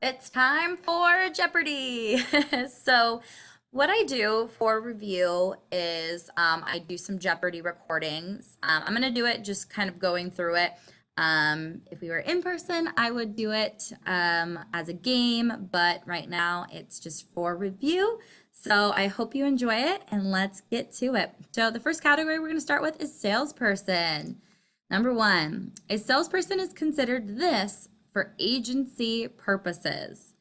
It's time for Jeopardy! So, what I do for review is I do some Jeopardy recordings. I'm going to do it just kind of going through it. If we were in person, I would do it as a game, but right now it's just for review. So, I hope you enjoy it and let's get to it. So, the first category we're going to start with is salesperson. Number one, a salesperson is considered this for agency purposes.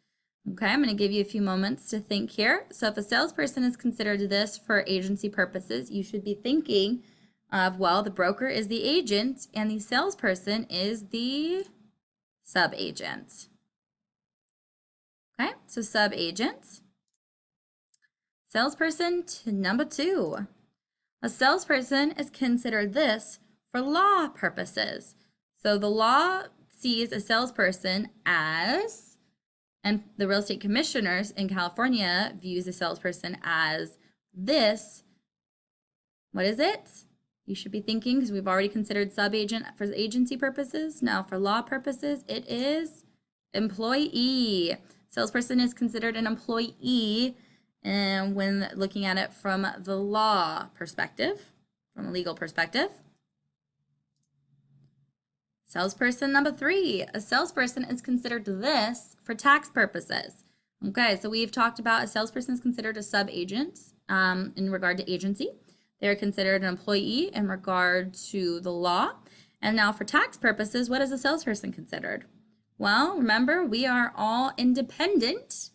Okay, I'm going to give you a few moments to think here. So if a salesperson is considered this for agency purposes, you should be thinking of, well, the broker is the agent and the salesperson is the sub-agent. Okay, so sub-agent. Salesperson number two. A salesperson is considered this for law purposes. So the law sees a salesperson as, and the real estate commissioners in California views a salesperson as this. What is it? You should be thinking, because we've already considered sub-agent for agency purposes. Now for law purposes, it is employee. Salesperson is considered an employee, and when looking at it from the law perspective, from a legal perspective. Salesperson number three, a salesperson is considered this for tax purposes. Okay, so we've talked about a salesperson is considered a sub-agent in regard to agency. They're considered an employee in regard to the law. And now for tax purposes, what is a salesperson considered? Well, remember, we are all independent,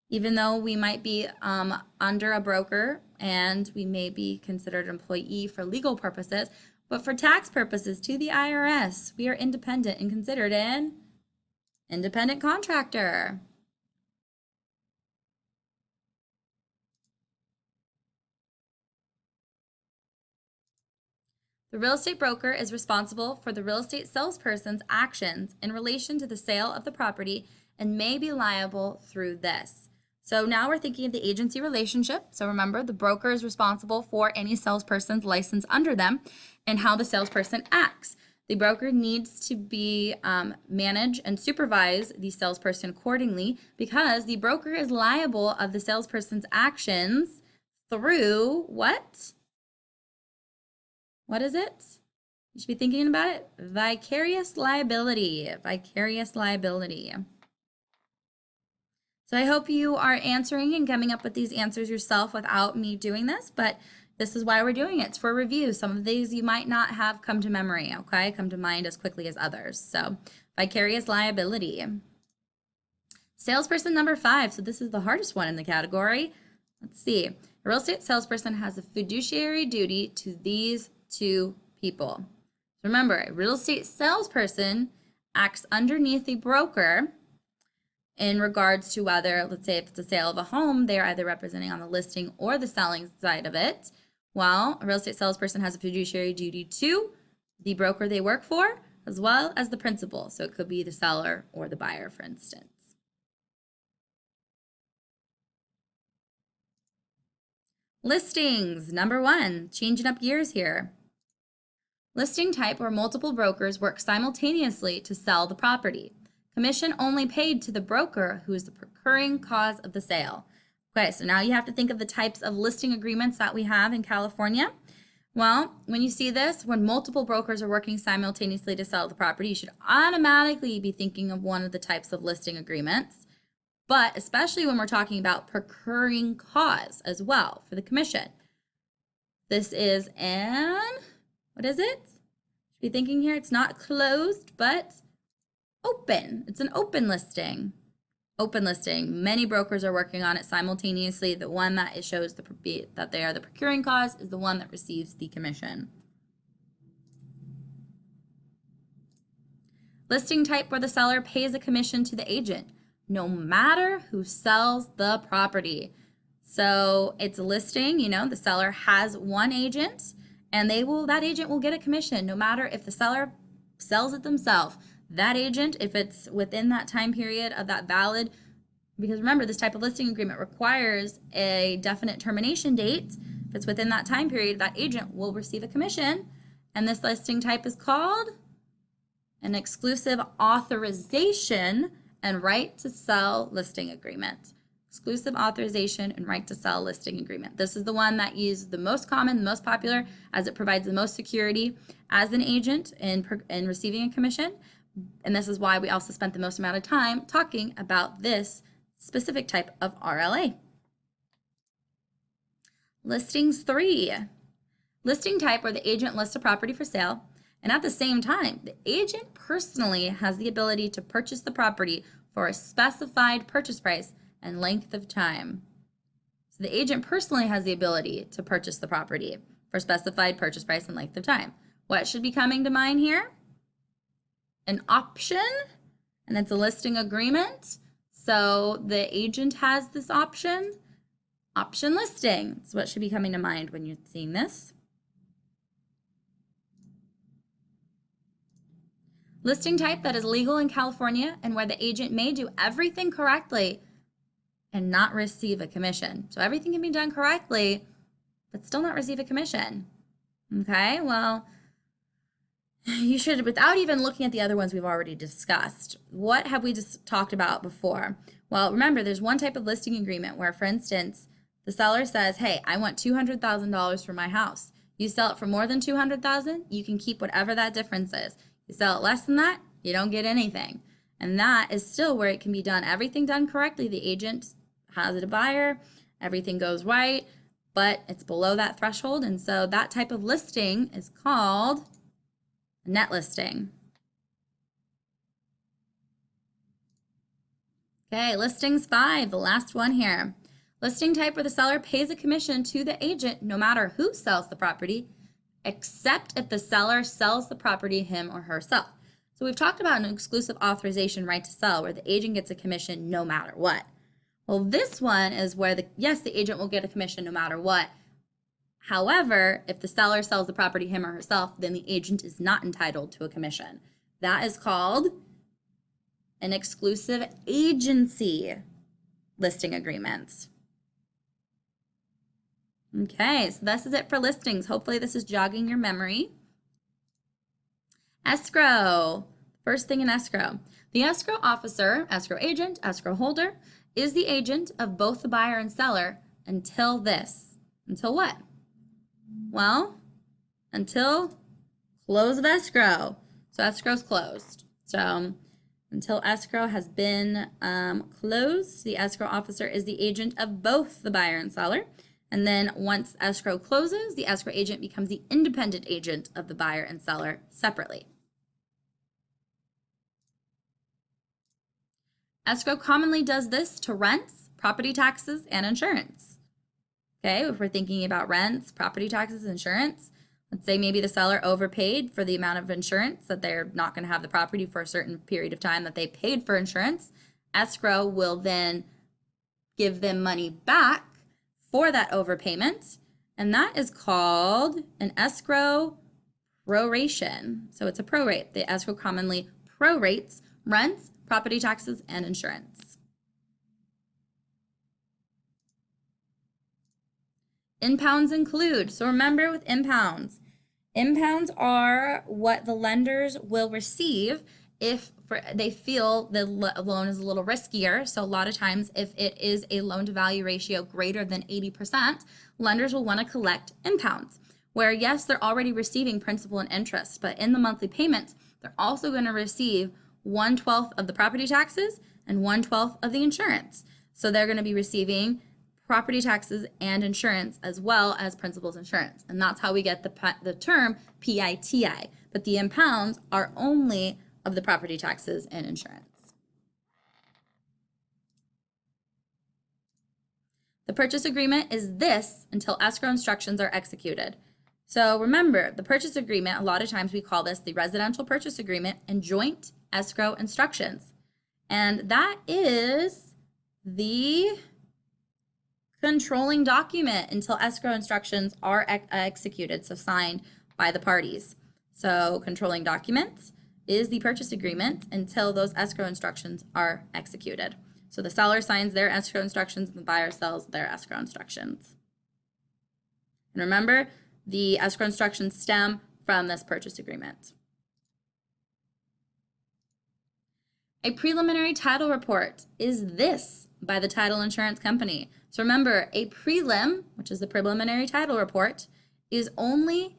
even though we might be under a broker and we may be considered an employee for legal purposes. But for tax purposes to the IRS, we are independent and considered an independent contractor. The real estate broker is responsible for the real estate salesperson's actions in relation to the sale of the property and may be liable through this. So now we're thinking of the agency relationship. So remember, the broker is responsible for any salesperson's license under them and how the salesperson acts. The broker needs to be manage and supervise the salesperson accordingly because the broker is liable of the salesperson's actions through what? What is it? You should be thinking about it. Vicarious liability. Vicarious liability. So I hope you are answering and coming up with these answers yourself without me doing this, but this is why we're doing it. It's for review. Some of these you might not have come to memory, okay? Come to mind as quickly as others. So vicarious liability. Salesperson number five. So this is the hardest one in the category. Let's see. A real estate salesperson has a fiduciary duty to these two people. Remember, a real estate salesperson acts underneath a broker in regards to whether, let's say if it's a sale of a home, they're either representing on the listing or the selling side of it. Well, a real estate salesperson has a fiduciary duty to the broker they work for, as well as the principal. So it could be the seller or the buyer, for instance. Listings, number one, changing up gears here. Listing type where multiple brokers work simultaneously to sell the property. Commission only paid to the broker who is the procuring cause of the sale. Okay, so now you have to think of the types of listing agreements that we have in California. Well, when you see this, when multiple brokers are working simultaneously to sell the property, you should automatically be thinking of one of the types of listing agreements, but especially when we're talking about procuring cause as well for the commission. This is an, what is it? Should be thinking here, it's not closed, but open. It's an open listing. Open listing. Many brokers are working on it simultaneously. The one that it shows that they are the procuring cause is the one that receives the commission. Listing type where the seller pays a commission to the agent, no matter who sells the property. So it's a listing, you know, the seller has one agent and that agent will get a commission no matter if the seller sells it themselves. That agent, if it's within that time period of that valid, because remember, this type of listing agreement requires a definite termination date. If it's within that time period, that agent will receive a commission. And this listing type is called an exclusive authorization and right to sell listing agreement. Exclusive authorization and right to sell listing agreement. This is the one that is the most common, the most popular, as it provides the most security as an agent in receiving a commission. And this is why we also spent the most amount of time talking about this specific type of RLA. Listings 3. Listing type where the agent lists a property for sale, and at the same time, the agent personally has the ability to purchase the property for a specified purchase price and length of time. So the agent personally has the ability to purchase the property for specified purchase price and length of time. What should be coming to mind here? An option, and it's a listing agreement. So the agent has this option. Option listing is what should be coming to mind when you're seeing this. Listing type that is legal in California and where the agent may do everything correctly and not receive a commission. So everything can be done correctly, but still not receive a commission. Okay, well, you should, without even looking at the other ones we've already discussed, what have we just talked about before? Well, remember, there's one type of listing agreement where, for instance, the seller says, hey, I want $200,000 for my house. You sell it for more than $200,000, you can keep whatever that difference is. You sell it less than that, you don't get anything. And that is still where it can be done. Everything done correctly. The agent has a buyer, everything goes right, but it's below that threshold. And so that type of listing is called a net listing. Okay, listings 5, the last one here. Listing type where the seller pays a commission to the agent no matter who sells the property, except if the seller sells the property him or herself. So we've talked about an exclusive authorization right to sell where the agent gets a commission no matter what. Well, this one is where yes, the agent will get a commission no matter what. However, if the seller sells the property him or herself, then the agent is not entitled to a commission. That is called an exclusive agency listing agreement. Okay, so this is it for listings. Hopefully this is jogging your memory. Escrow. First thing in escrow. The escrow officer, escrow agent, escrow holder, is the agent of both the buyer and seller until this. Until what? Well, until close of escrow. So escrow's closed. So until escrow has been closed, the escrow officer is the agent of both the buyer and seller. And then once escrow closes, the escrow agent becomes the independent agent of the buyer and seller separately. Escrow commonly does this to rents, property taxes, and insurance. Okay, if we're thinking about rents, property taxes, insurance, let's say maybe the seller overpaid for the amount of insurance that they're not going to have the property for a certain period of time that they paid for insurance. Escrow will then give them money back for that overpayment, and that is called an escrow proration. So it's a prorate. The escrow commonly prorates rents, property taxes, and insurance. Impounds include, so remember with impounds are what the lenders will receive if they feel the loan is a little riskier. So a lot of times if it is a loan to value ratio greater than 80%, lenders will want to collect impounds, where yes, they're already receiving principal and interest, but in the monthly payments, they're also going to receive 1/12 of the property taxes and 1/12 of the insurance. So they're going to be receiving property taxes and insurance as well as principal's insurance. And that's how we get the term PITI. But the impounds are only of the property taxes and insurance. The purchase agreement is this until escrow instructions are executed. So remember, the purchase agreement, a lot of times we call this the residential purchase agreement and joint escrow instructions. And that is the controlling document until escrow instructions are executed, so signed by the parties. So controlling documents is the purchase agreement until those escrow instructions are executed. So the seller signs their escrow instructions and the buyer sells their escrow instructions. And remember, the escrow instructions stem from this purchase agreement. A preliminary title report is this by the title insurance company. So remember, a prelim, which is the preliminary title report, is only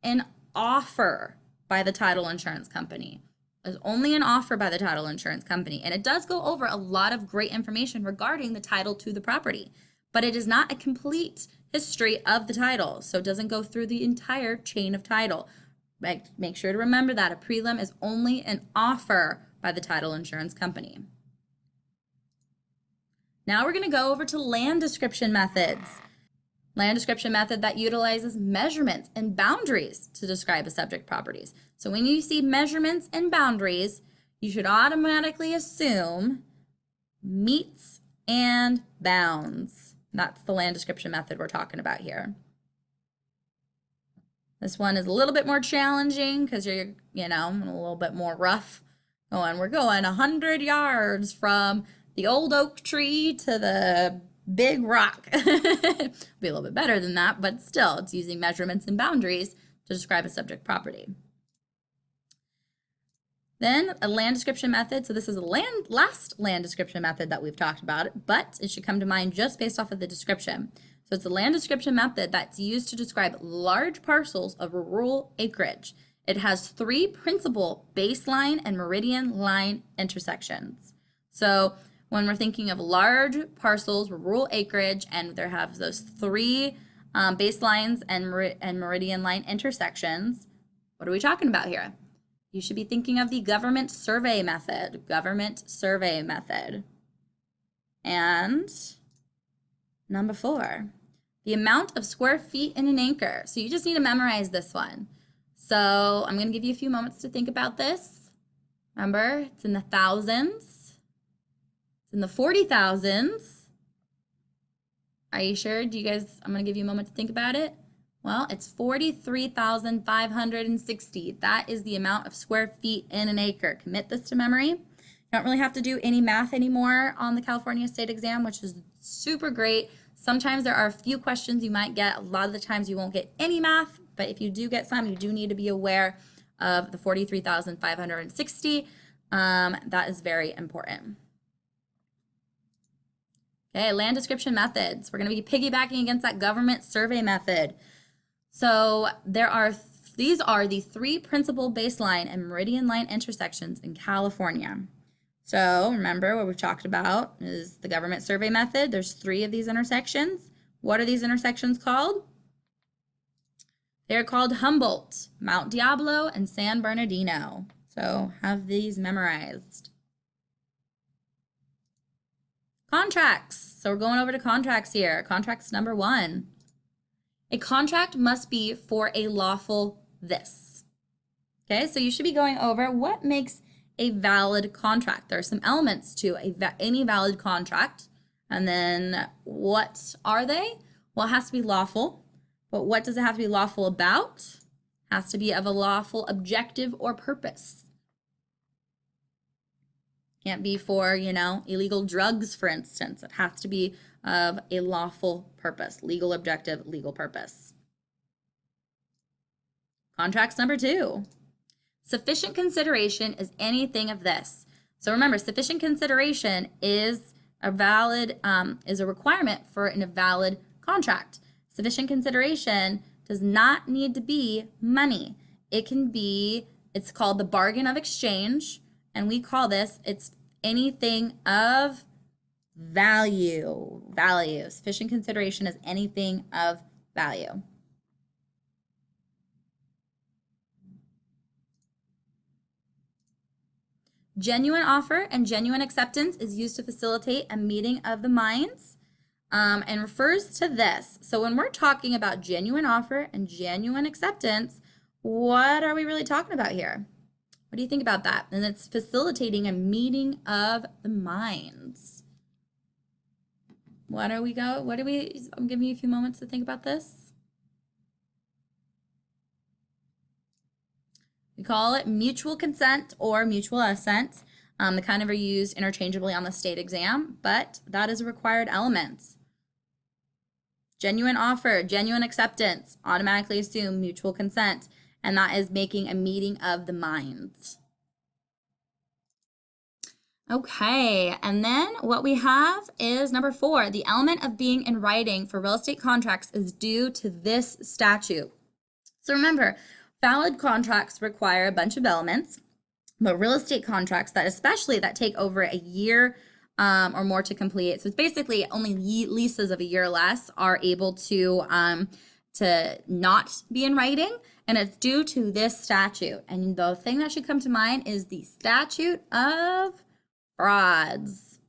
an offer by the title insurance company. It's only an offer by the title insurance company. And it does go over a lot of great information regarding the title to the property, but it is not a complete history of the title. So it doesn't go through the entire chain of title. Make sure to remember that a prelim is only an offer by the title insurance company. Now we're going to go over to land description methods. Land description method that utilizes measurements and boundaries to describe a subject properties. So when you see measurements and boundaries, you should automatically assume meets and bounds. That's the land description method we're talking about here. This one is a little bit more challenging because you're, a little bit more rough. We're going 100 yards from the old oak tree to the big rock. Be a little bit better than that, but still, it's using measurements and boundaries to describe a subject property. Then a land description method. So this is the last land description method that we've talked about, but it should come to mind just based off of the description. So it's a land description method that's used to describe large parcels of rural acreage. It has 3 principal baseline and meridian line intersections. So when we're thinking of large parcels, rural acreage, and there have those 3 baselines and meridian line intersections, what are we talking about here? You should be thinking of the government survey method. And number 4, the amount of square feet in an acre. So you just need to memorize this one. So I'm going to give you a few moments to think about this. Remember, it's in the thousands. It's in the 40,000s. Are you sure? I'm going to give you a moment to think about it. Well, it's 43,560. That is the amount of square feet in an acre. Commit this to memory. You don't really have to do any math anymore on the California state exam, which is super great. Sometimes there are a few questions you might get. A lot of the times you won't get any math, but if you do get some, you do need to be aware of the 43,560. That is very important. Okay, land description methods. We're going to be piggybacking against that government survey method. So these are the 3 principal baseline and meridian line intersections in California. So remember what we've talked about is the government survey method. There's 3 of these intersections. What are these intersections called? They're called Humboldt, Mount Diablo, and San Bernardino. So have these memorized. Contracts. So we're going over to contracts here. Contracts number 1. A contract must be for a lawful this. Okay, so you should be going over what makes a valid contract. There are some elements to any valid contract. And then what are they? Well, it has to be lawful. But what does it have to be lawful about? It has to be of a lawful objective or purpose. Can't be for, illegal drugs, for instance. It has to be of a lawful purpose, legal objective, legal purpose. Contracts number 2. Sufficient consideration is anything of this. So remember, sufficient consideration is a requirement for a valid contract. Sufficient consideration does not need to be money. It can be, it's called the bargain of exchange, and we call this, it's anything of value. Sufficient consideration is anything of value. Genuine offer and genuine acceptance is used to facilitate a meeting of the minds and refers to this. So when we're talking about genuine offer and genuine acceptance, what are we really talking about here? What do you think about that? And it's facilitating a meeting of the minds. I'm giving you a few moments to think about this. We call it mutual consent or mutual assent. They kind of are used interchangeably on the state exam, but that is a required element. Genuine offer, genuine acceptance, automatically assume mutual consent, and that is making a meeting of the minds. Okay, and then what we have is number 4. The element of being in writing for real estate contracts is due to this statute. So remember, valid contracts require a bunch of elements, but real estate contracts that especially that take over a year or more to complete. So it's basically only leases of a year or less are able to not be in writing, and it's due to this statute. And the thing that should come to mind is the statute of frauds.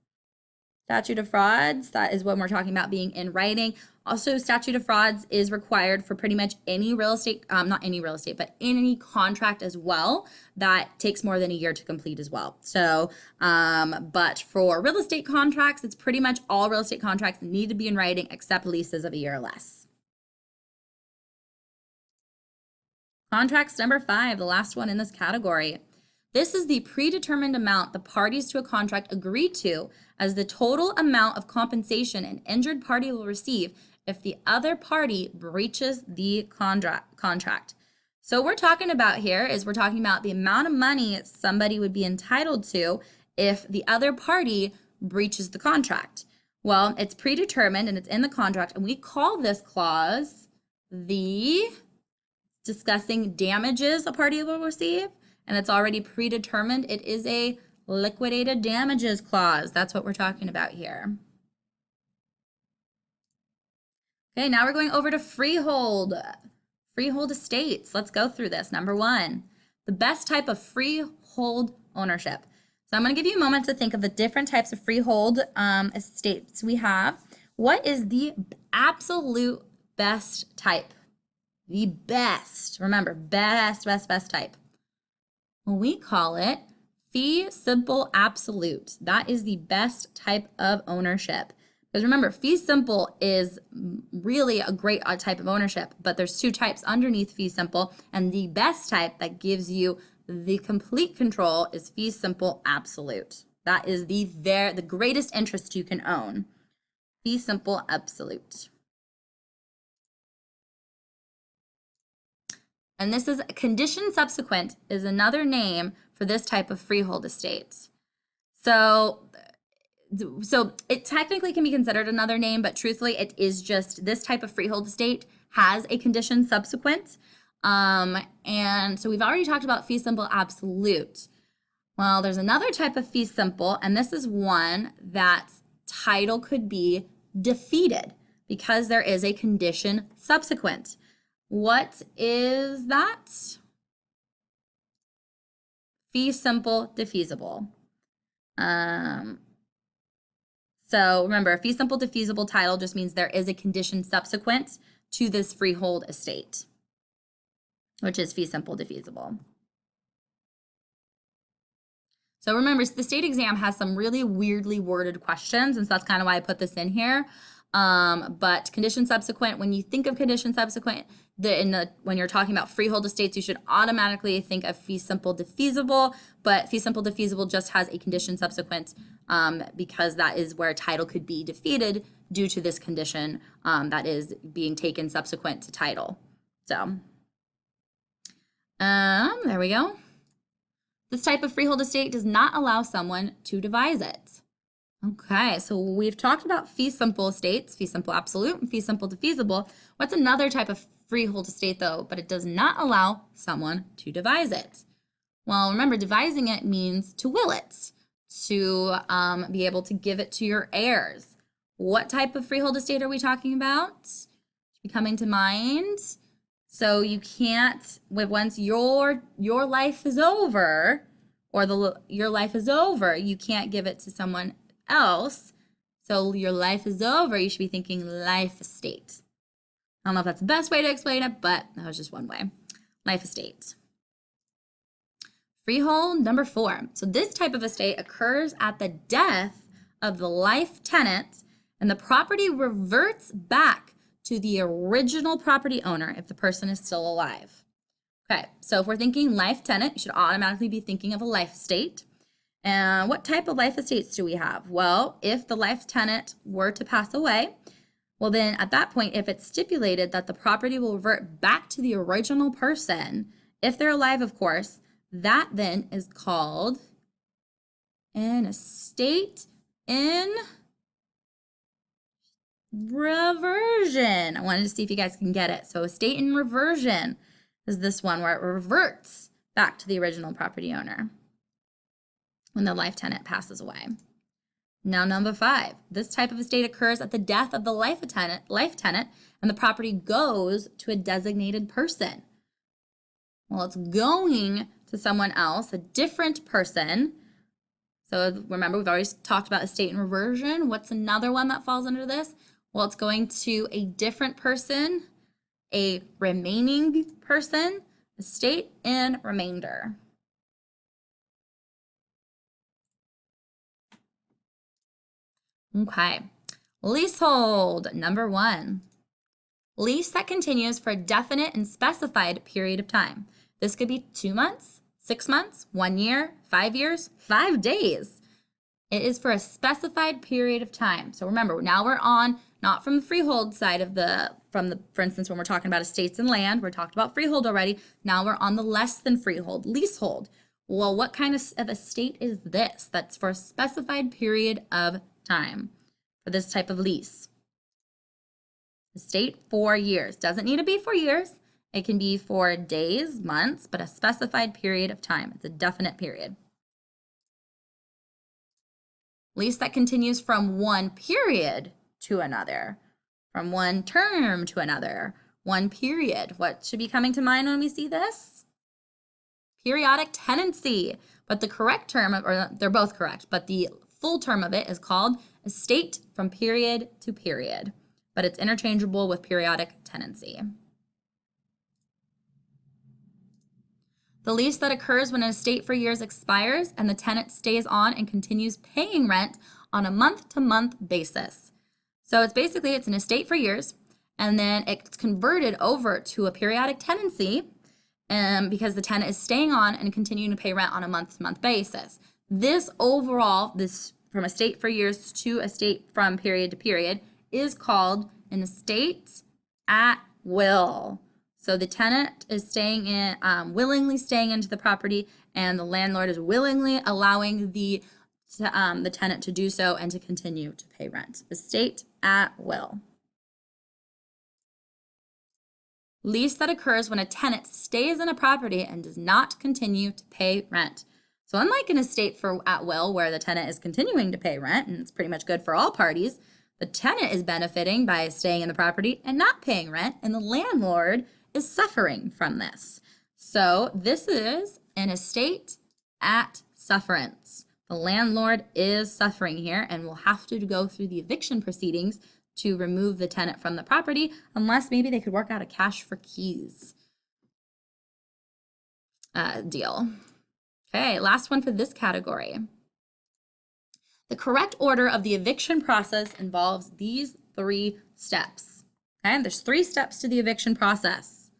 Statute of frauds, that is when we're talking about being in writing. Also, statute of frauds is required for pretty much any real estate, not any real estate, but any contract as well that takes more than a year to complete as well. So, but for real estate contracts, it's pretty much all real estate contracts need to be in writing except leases of a year or less. Contracts number 5, the last one in this category. This is the predetermined amount the parties to a contract agree to as the total amount of compensation an injured party will receive if the other party breaches the contract. So what we're talking about here is we're talking about the amount of money somebody would be entitled to if the other party breaches the contract. Well, it's predetermined and it's in the contract, and we call this clause the discussing damages a party will receive, and it's already predetermined. It is a liquidated damages clause. That's what we're talking about here. Okay, now we're going over to freehold. Freehold estates. Let's go through this. Number 1, the best type of freehold ownership. So I'm going to give you a moment to think of the different types of freehold estates we have. What is the absolute best type? The best. Remember, best type. Well, we call it fee simple absolute. That is the best type of ownership. Because remember, fee simple is really a great type of ownership, but there's 2 types underneath fee simple, and the best type that gives you the complete control is fee simple absolute. That is the greatest interest you can own. Fee simple absolute. And this is condition subsequent is another name for this type of freehold estate. So it technically can be considered another name, but truthfully, it is just this type of freehold estate has a condition subsequent. And so we've already talked about fee simple absolute. Well, there's another type of fee simple, and this is one that title could be defeated because there is a condition subsequent. What is that? Fee simple defeasible. So remember, a fee simple defeasible title just means there is a condition subsequent to this freehold estate, which is fee simple defeasible. So remember, the state exam has some really weirdly worded questions, and so that's kind of why I put this in here. But condition subsequent, when you think of condition subsequent, when you're talking about freehold estates, you should automatically think of fee simple defeasible, but fee simple defeasible just has a condition subsequent because that is where title could be defeated due to this condition that is being taken subsequent to title. So there we go. This type of freehold estate does not allow someone to devise it. Okay, so we've talked about fee simple estates, fee simple absolute, and fee simple defeasible. What's another type of freehold estate though, but it does not allow someone to devise it? Well, remember, devising it means to will it, to be able to give it to your heirs. What type of freehold estate are we talking about? Should be coming to mind. So you can't, once your life is over, or your life is over, you can't give it to someone else. So your life is over, you should be thinking life estate. I don't know if that's the best way to explain it, but that was just one way. Life estate. Freehold number 4. So this type of estate occurs at the death of the life tenant, and the property reverts back to the original property owner if the person is still alive. Okay, so if we're thinking life tenant, you should automatically be thinking of a life estate. And what type of life estates do we have? Well, if the life tenant were to pass away, well then at that point, if it's stipulated that the property will revert back to the original person, if they're alive, of course, that then is called an estate in reversion. I wanted to see if you guys can get it. So estate in reversion is this one where it reverts back to the original property owner when the life tenant passes away. Now, number 5, this type of estate occurs at the death of the life tenant, and the property goes to a designated person. Well, it's going to someone else, a different person. So remember, we've always talked about estate in reversion. What's another one that falls under this? Well, it's going to a different person, a remaining person, estate in remainder. Okay, leasehold, number 1. Lease that continues for a definite and specified period of time. This could be 2 months, 6 months, 1 year, 5 years, 5 days. It is for a specified period of time. So remember, now we're on, not from the freehold side of for instance, when we're talking about estates and land, we're talking about freehold already. Now we're on the less than freehold, leasehold. Well, what kind of estate is this that's for a specified period of time for this type of lease? Estate 4 years. Doesn't need to be 4 years. It can be for days, months, but a specified period of time. It's a definite period. Lease that continues from one period to another, from one term to another, one period. What should be coming to mind when we see this? Periodic tenancy. But the correct term, or they're both correct, but the full term of it is called estate from period to period, but it's interchangeable with periodic tenancy. The lease that occurs when an estate for years expires and the tenant stays on and continues paying rent on a month-to-month basis. So it's an estate for years, and then it's converted over to a periodic tenancy because the tenant is staying on and continuing to pay rent on a month-to-month basis. This overall, this from estate for years to estate from period to period, is called an estate at will. So the tenant is staying in, willingly staying into the property, and the landlord is willingly allowing the tenant to do so and to continue to pay rent. Estate at will. Lease that occurs when a tenant stays in a property and does not continue to pay rent. So unlike an estate for at will where the tenant is continuing to pay rent, and it's pretty much good for all parties, the tenant is benefiting by staying in the property and not paying rent, and the landlord is suffering from this. So this is an estate at sufferance. The landlord is suffering here and will have to go through the eviction proceedings to remove the tenant from the property, unless maybe they could work out a cash for keys deal. Okay, last one for this category. The correct order of the eviction process involves these 3 steps. Okay, there's 3 steps to the eviction process.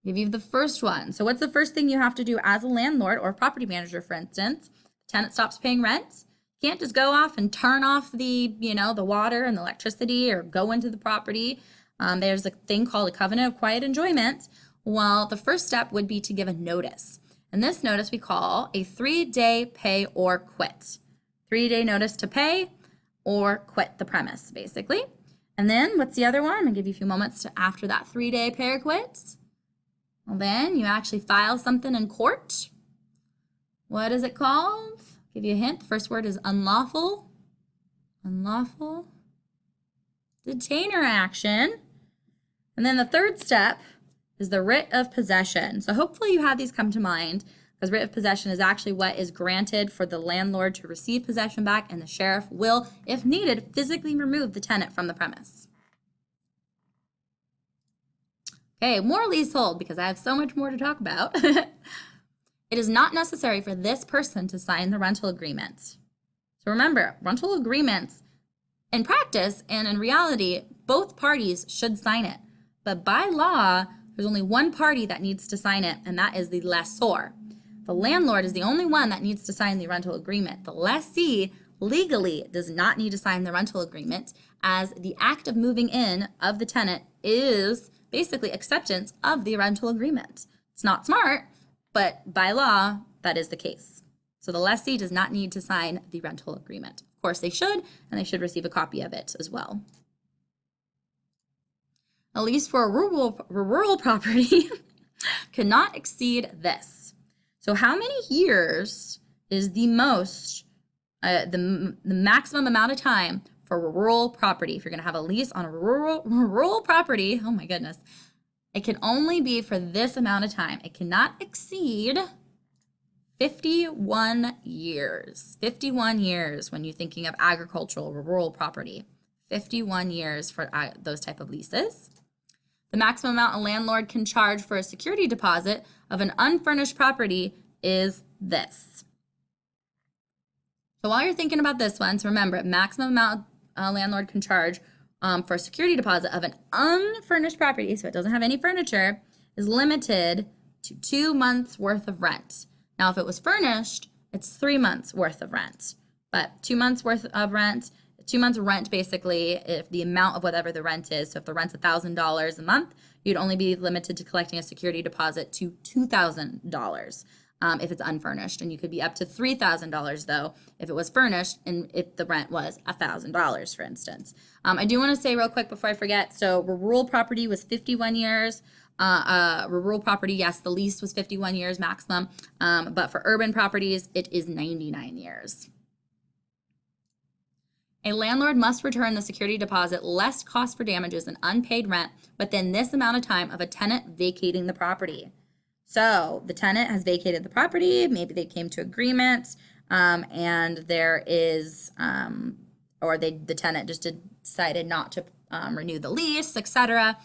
I'll give you the first one. So what's the first thing you have to do as a landlord or property manager, for instance? The tenant stops paying rent. You can't just go off and turn off the water and the electricity or go into the property. There's a thing called a covenant of quiet enjoyment. Well, the first step would be to give a notice. And this notice we call a 3-day pay or quit. 3-day notice to pay or quit the premise, basically. And then what's the other one? I'm gonna give you a few moments to after that 3-day pay or quit. Well, then you actually file something in court. What is it called? I'll give you a hint. The first word is unlawful. Unlawful detainer action. And then the third step is the writ of possession. So hopefully you have these come to mind, because writ of possession is actually what is granted for the landlord to receive possession back, and the sheriff will, if needed, physically remove the tenant from the premise. Okay, more leasehold, because I have so much more to talk about. It is not necessary for this person to sign the rental agreement. So remember, rental agreements, in practice and in reality, both parties should sign it. But by law, there's only one party that needs to sign it, and that is the lessor. The landlord is the only one that needs to sign the rental agreement. The lessee legally does not need to sign the rental agreement, as the act of moving in of the tenant is basically acceptance of the rental agreement. It's not smart, but by law, that is the case. So the lessee does not need to sign the rental agreement. Of course they should, and they should receive a copy of it as well. A lease for a rural property could not exceed this. So how many years is the most, the maximum amount of time for a rural property? If you're going to have a lease on a rural property, oh my goodness, it can only be for this amount of time. It cannot exceed 51 years. 51 years when you're thinking of agricultural or rural property. 51 years for those type of leases. The maximum amount a landlord can charge for a security deposit of an unfurnished property is this. So while you're thinking about this one, so remember, maximum amount a landlord can charge for a security deposit of an unfurnished property, so it doesn't have any furniture, is limited to 2 months worth of rent. Now, if it was furnished, it's 3 months worth of rent, but 2 months worth of rent, 2 months rent basically, if the amount of whatever the rent is, so if the rent's $1,000 a month, you'd only be limited to collecting a security deposit to $2,000 if it's unfurnished, and you could be up to $3,000 though if it was furnished and if the rent was $1,000, for instance. I do want to say real quick before I forget, so rural property was 51 years. Rural property, yes, the lease was 51 years maximum, but for urban properties, it is 99 years. A landlord must return the security deposit less cost for damages and unpaid rent within this amount of time of a tenant vacating the property. So the tenant has vacated the property, maybe they came to agreement, and there is, the tenant just decided not to renew the lease, etc.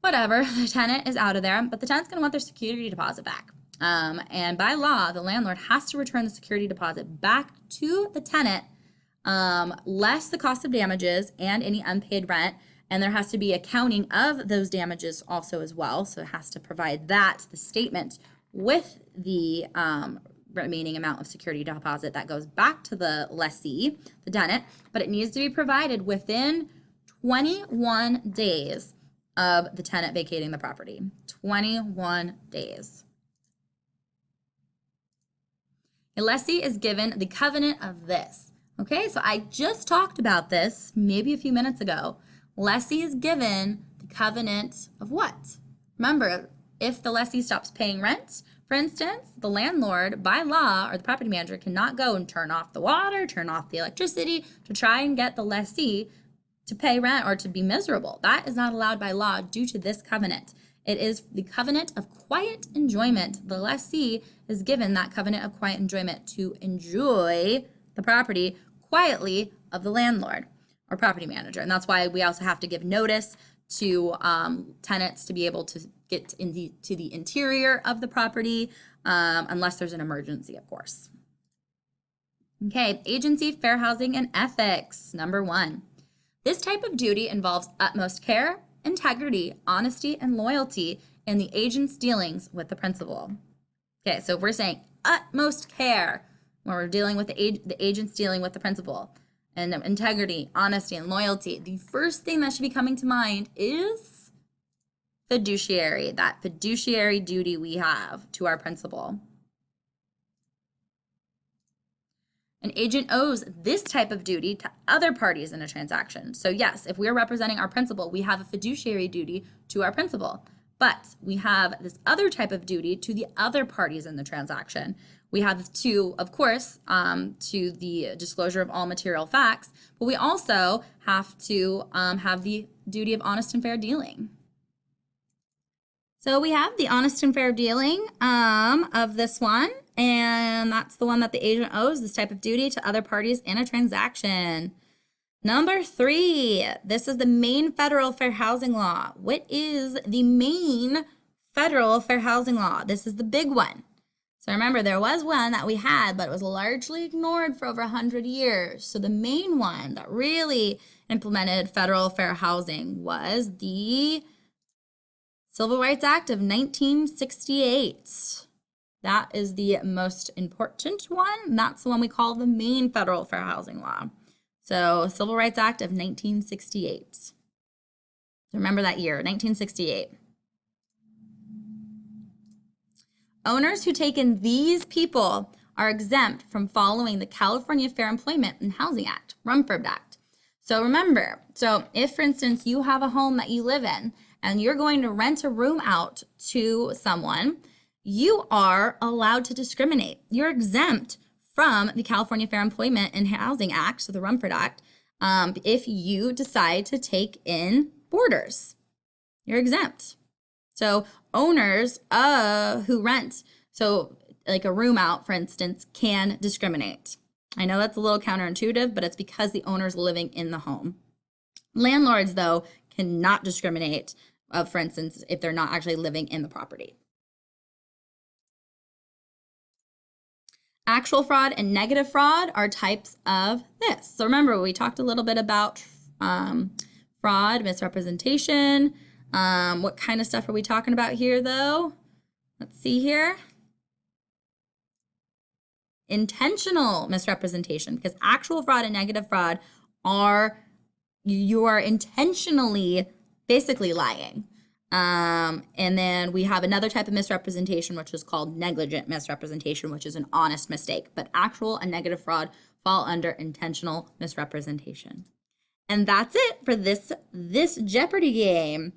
Whatever, the tenant is out of there, but the tenant's going to want their security deposit back. And by law, the landlord has to return the security deposit back to the tenant, less the cost of damages and any unpaid rent, and there has to be accounting of those damages also as well. So it has to provide that, the statement, with the remaining amount of security deposit that goes back to the lessee, the tenant, but it needs to be provided within 21 days of the tenant vacating the property. 21 days. A lessee is given the covenant of this. Okay, so I just talked about this maybe a few minutes ago. Lessee is given the covenant of what? Remember, if the lessee stops paying rent, for instance, the landlord, by law, or the property manager cannot go and turn off the water, turn off the electricity to try and get the lessee to pay rent or to be miserable. That is not allowed by law due to this covenant. It is the covenant of quiet enjoyment. The lessee is given that covenant of quiet enjoyment to enjoy the property quietly of the landlord or property manager. And that's why we also have to give notice to tenants to be able to get to the interior of the property unless there's an emergency, of course. Okay, agency, fair housing, and ethics. Number 1. This type of duty involves utmost care, integrity, honesty, and loyalty in the agent's dealings with the principal. Okay, so if we're saying utmost care when we're dealing with the agent's dealing with the principal, and integrity, honesty, and loyalty, the first thing that should be coming to mind is fiduciary, that fiduciary duty we have to our principal. An agent owes this type of duty to other parties in a transaction. So yes, if we're representing our principal, we have a fiduciary duty to our principal, but we have this other type of duty to the other parties in the transaction. We have to, of course, to the disclosure of all material facts, but we also have to have the duty of honest and fair dealing. So we have the honest and fair dealing of this one, and that's the one that the agent owes this type of duty to other parties in a transaction. Number 3, this is the Maine Federal Fair Housing Law. What is the Maine Federal Fair Housing Law? This is the big one. So remember, there was one that we had, but it was largely ignored for over 100 years. So the main one that really implemented federal fair housing was the Civil Rights Act of 1968. That is the most important one. That's the one we call the Maine Federal Fair Housing Law. So Civil Rights Act of 1968. So remember that year, 1968. Owners who take in these people are exempt from following the California Fair Employment and Housing Act, Rumford Act. So remember, if, for instance, you have a home that you live in and you're going to rent a room out to someone, you are allowed to discriminate. You're exempt from the California Fair Employment and Housing Act, so the Rumford Act, if you decide to take in boarders. You're exempt. So owners who rent, so like a room out, for instance, can discriminate. I know that's a little counterintuitive, but it's because the owner's living in the home. Landlords, though, cannot discriminate, for instance, if they're not actually living in the property. Actual fraud and negative fraud are types of this. So remember, we talked a little bit about fraud, misrepresentation. What kind of stuff are we talking about here, though? Let's see here. Intentional misrepresentation, because actual fraud and negative fraud are, you are intentionally basically lying. And then we have another type of misrepresentation, which is called negligent misrepresentation, which is an honest mistake. But actual and negative fraud fall under intentional misrepresentation. And that's it for this Jeopardy game.